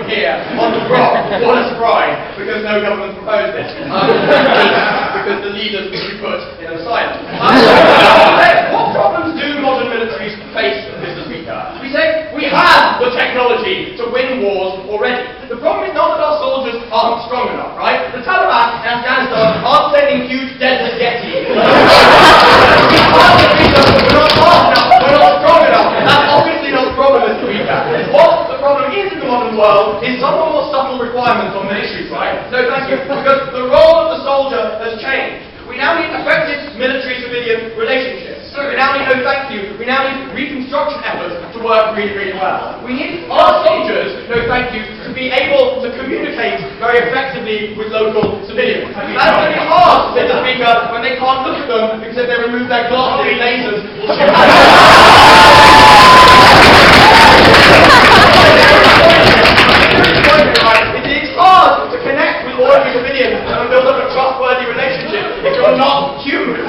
here on the block. What a surprise, because no government proposed it. Because the leaders would be put in asylum. What problems do modern militaries face Mr. Speaker? We say we have the technology to win wars already. The problem is not that our soldiers aren't strong enough, right? The Taliban in Afghanistan aren't sending huge desert Yetis. We're not fast enough, we're not strong enough. That's obviously not the problem, Mr. Speaker. What the problem is in the modern world is somewhat more subtle requirements on militaries, right? No, thank you, because the role of the soldier has changed. We now need effective military-civilian relationships. We now need, no thank you, we now need reconstruction efforts to work really, really well. We need our soldiers, no thank you, to be able to communicate very effectively with local civilians. That's going to be hard, Mr. Speaker, when they can't look at them because if they remove their glossy lasers. It's hard to connect with ordinary civilians and build up a trustworthy relationship if you're not human.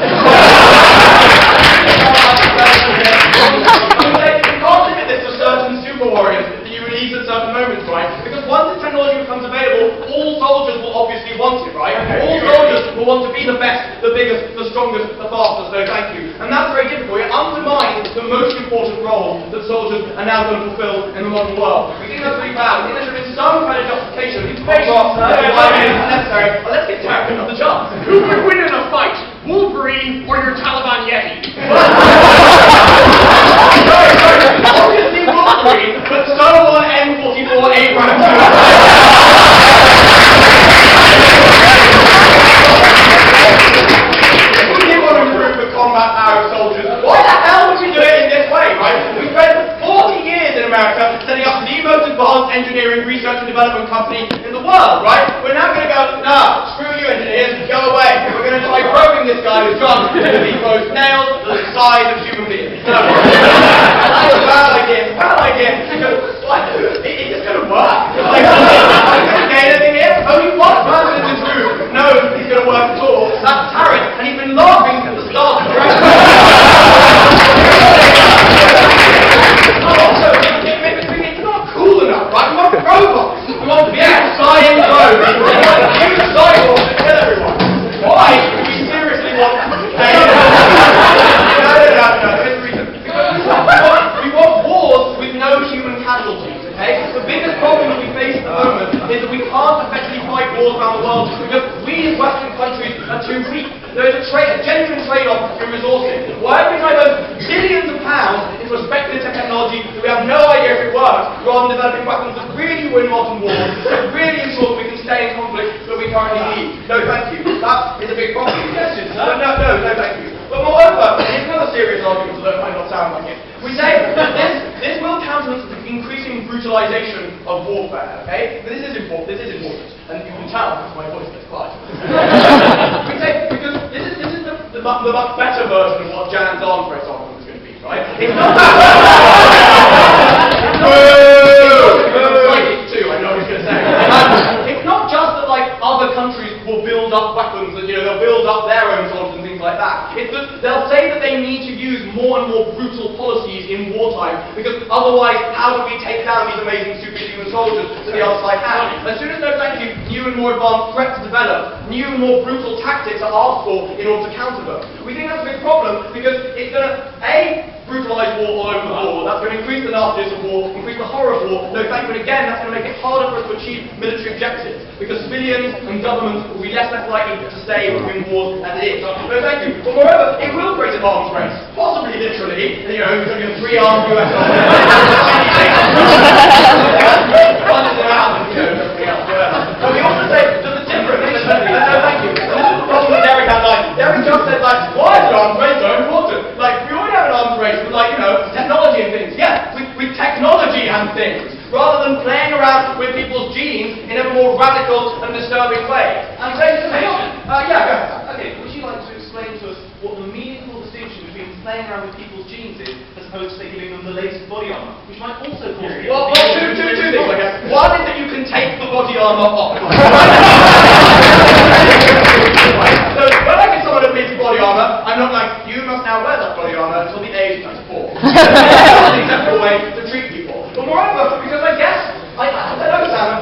You can't limit this to certain super warriors that you release at certain moments, right? Because once this technology becomes available, all soldiers will obviously want it, right? All soldiers will want to be the best, the biggest, the strongest, the fastest, no thank you. And that's very difficult. It undermines the most important role that soldiers are now going to fulfill in the modern world. We think that's really bad. We think there should be some kind of justification. Necessary. Well, let's get to the chance. Who would win in a fight? Wolverine or your Taliban Yeti? Obviously Wolverine, but so on M44 Abrams. If we did want to improve the combat power of soldiers, why the hell would we do it in this way, right? We spent 40 years in America setting up the most advanced engineering research and development company in the world, right? We're now going to go, nah, screw you engineers, go away. We're going to try probing this guy who's got those nails the size of human beings. No. That's a bad idea. It's just going to work. Like, I'm going to gain anything here. Only one person in this room knows he's going to work at all. That's Tarek, and he's been laughing at the start of the it's not cool enough, right? We want robots. We want big science robots. We want huge cyborgs to kill everyone. Why do we seriously want that? No, there's a reason. Because we want wars with no human casualties, okay? The biggest problem that we face at the moment is that we can't effectively fight wars around the world because we as Western countries are too weak. There is a genuine trade-off in resources. Why are we trying to billions of pounds into a speculative technology that we have no idea if it works, rather than developing weapons that really win modern wars, that really ensure that we can stay in conflict that we currently need? No, thank you. That is a big problem. Yes, no, thank you. But moreover, here's another serious argument, although it might not sound like it. We say that this will countenance the increasing brutalization of warfare, okay? But this is important, and you can tell because my voice gets quiet. We say, because this is the much better version of what Jan's arms race argument is going to be, right? It's not I know what he's going to say. It's not just that, like, other countries will build up weapons and, they'll build up their own soldiers and things like that. It's that they'll say that they need to use more and more brutal policies in wartime because otherwise, how do we take down these amazing superhuman soldiers that the other side has? As soon as no thank you, new and more advanced threats develop, new and more brutal tactics are asked for in order to counter them. We think that's a big problem because it's going to, brutalize war all over the board. That's going to increase the nastiness of war, increase the horror of war. No thank you, and again, that's going to make it harder for us to achieve military objectives because civilians and governments will be less likely to stay and win wars as it is. No thank you. But moreover, it will create an arms race, possibly literally. There's going to be a three-armed US army. But we also say that the difference. No thank you. This is the problem that Derek had. Derek just said, why is an arms race so important? We already have an arms race with, technology and things. Yeah, with technology and things, rather than playing around with people's genes in a more radical and disturbing way. And saying to me, yeah, go ahead. Okay, would you like to explain to us what the meaningful distinction between playing around with people's genes is, as opposed to giving them the latest body armor, which might also cause people... Well, two things, I guess. One is that you can take the body armor off. So when I give someone a piece of body armor, I'm not like, you must now wear that body armor until the age of 4. That's an acceptable way to treat people. But moreover, because I guess, I don't know, Sam,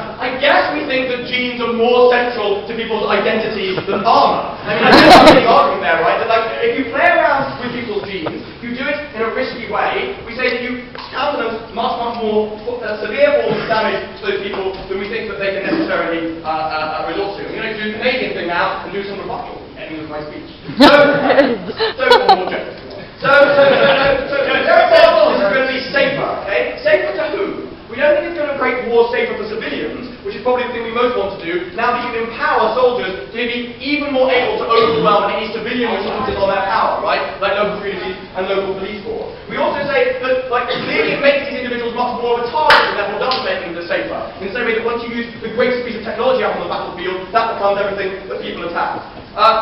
people's identities than armor. I mean, there's a big argument there, right? That, like, if you play around with people's genes, you do it in a risky way, we say that you countenance much more severe forms of damage to those people than we think that they can necessarily resort to. I'm going to do the Canadian thing now and do some rebuttal, ending with my speech. So more jokes. So there are examples that are going to be safer, okay? Safer to who? We don't think it's going to make war safer for civilians, which is probably the thing we most want to do, now that you can empower soldiers to be even more able to overwhelm any civilian responses on their power, right? Like local communities and local police force. We also say that, like, clearly it makes these individuals much more of a target and therefore doesn't make them safer. In the same way that once you use the greatest piece of technology out on the battlefield, that becomes everything that people attack.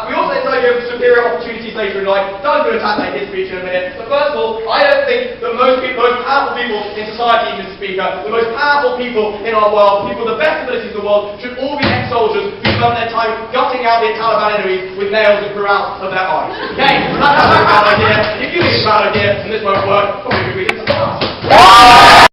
We also have this idea of superior opportunities later in life. Doug's going to attack that in his speech in a minute. But first of all, I don't think that most powerful people in society, Mr. Speaker, the most powerful people in our world, people with the best abilities in the world, should all be ex-soldiers who spend their time gutting out their Taliban enemies with nails that grew out of their eyes. Okay? That's a bad idea. If you think it's a bad idea and this won't work, probably we can start.